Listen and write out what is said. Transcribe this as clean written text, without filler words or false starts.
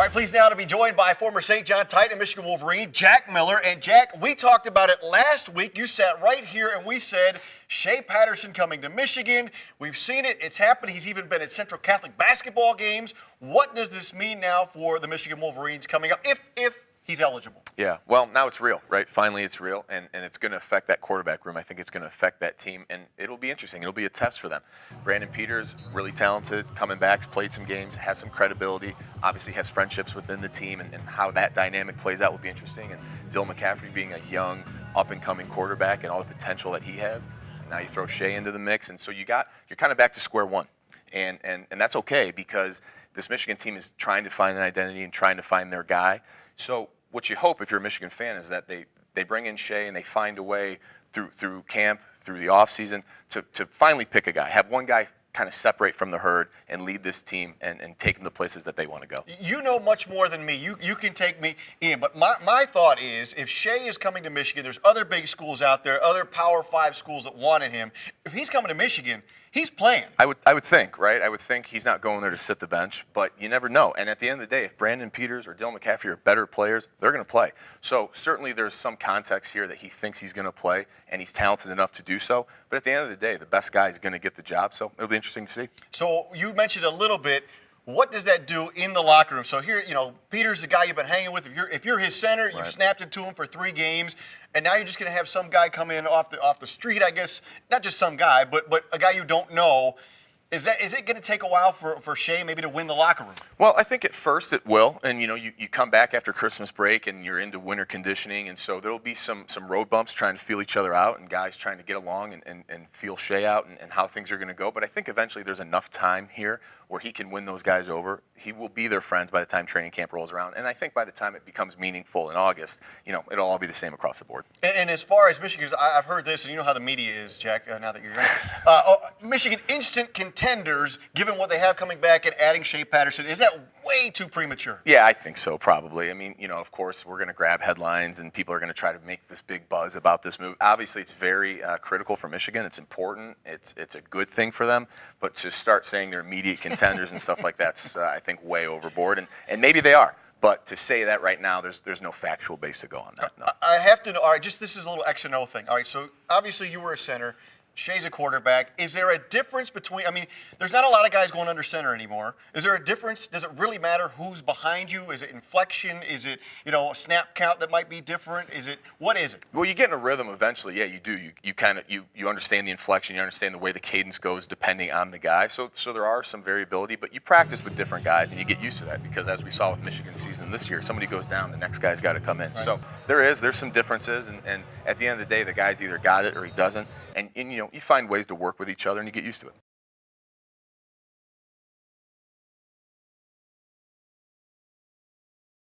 All right, pleased now to be joined by former St. John Titan and Michigan Wolverine, Jack Miller. And Jack, we talked about it last week. You sat right here and we said, Shae Patterson coming to Michigan. We've seen it. It's happened. He's even been at Central Catholic basketball games. What does this mean now for the Michigan Wolverines coming up, if he's eligible? Yeah, well, now it's real, right? Finally, it's real, and it's going to affect that quarterback room. I think it's going to affect that team, and it'll be interesting. It'll be a test for them. Brandon Peters, really talented, coming back, played some games, has some credibility, obviously has friendships within the team, and how that dynamic plays out will be interesting. And Dylan McCaffrey being a young, up-and-coming quarterback and all the potential that he has. Now you throw Shae into the mix, and so you're kind of back to square one, and that's okay because this Michigan team is trying to find an identity and trying to find their guy. So what you hope if you're a Michigan fan is that they bring in Shae and they find a way through camp, through the offseason to finally pick a guy, have one guy kind of separate from the herd and lead this team and take them to places that they want to go. You know much more than me. You can take me in. But my thought is if Shae is coming to Michigan, there's other big schools out there, other Power 5 schools that wanted him. If he's coming to Michigan, he's playing. I would think, right? I would think he's not going there to sit the bench, but you never know. And at the end of the day, if Brandon Peters or Dylan McCaffrey are better players, they're going to play. So certainly there's some context here that he thinks he's going to play, and he's talented enough to do so. But at the end of the day, the best guy is going to get the job, so it'll be interesting to see. So you mentioned a little bit. What does that do in the locker room? So here, Peter's the guy you've been hanging with. If you're his center, you've snapped it to him for 3 games, and now you're just going to have some guy come in off the street, I guess. Not just some guy, but a guy you don't know. Is it going to take a while for Shae maybe to win the locker room? Well, I think at first it will, and you come back after Christmas break and you're into winter conditioning, and so there'll be some road bumps trying to feel each other out and guys trying to get along and feel Shae out and how things are going to go. But I think eventually there's enough time here where he can win those guys over. He will be their friends by the time training camp rolls around, and I think by the time it becomes meaningful in August, it'll all be the same across the board. And as far as Michigan, I've heard this, and you know how the media is, Jack. Now that you're in Michigan, instant contenders, given what they have coming back and adding Shae Patterson, is that way too premature? Yeah, I think so, probably. I mean, of course, we're going to grab headlines, and people are going to try to make this big buzz about this move. Obviously, it's very critical for Michigan. It's important. It's a good thing for them. But to start saying they're immediate contenders and stuff like that's, I think, way overboard. And maybe they are. But to say that right now, there's no factual base to go on that. No. I have to know. All right, this is a little X and O thing. All right, so obviously you were a center. Shae's a quarterback. Is there a difference between, there's not a lot of guys going under center anymore. Is there a difference? Does it really matter who's behind you? Is it inflection? Is it, a snap count that might be different? What is it? Well, you get in a rhythm eventually. Yeah, you do. You understand the inflection. You understand the way the cadence goes depending on the guy. So there are some variability, but you practice with different guys and you get used to that because as we saw with Michigan's season this year, somebody goes down, the next guy's got to come in. Right. So there's some differences, and at the end of the day, the guy's either got it or he doesn't. And you find ways to work with each other and you get used to it.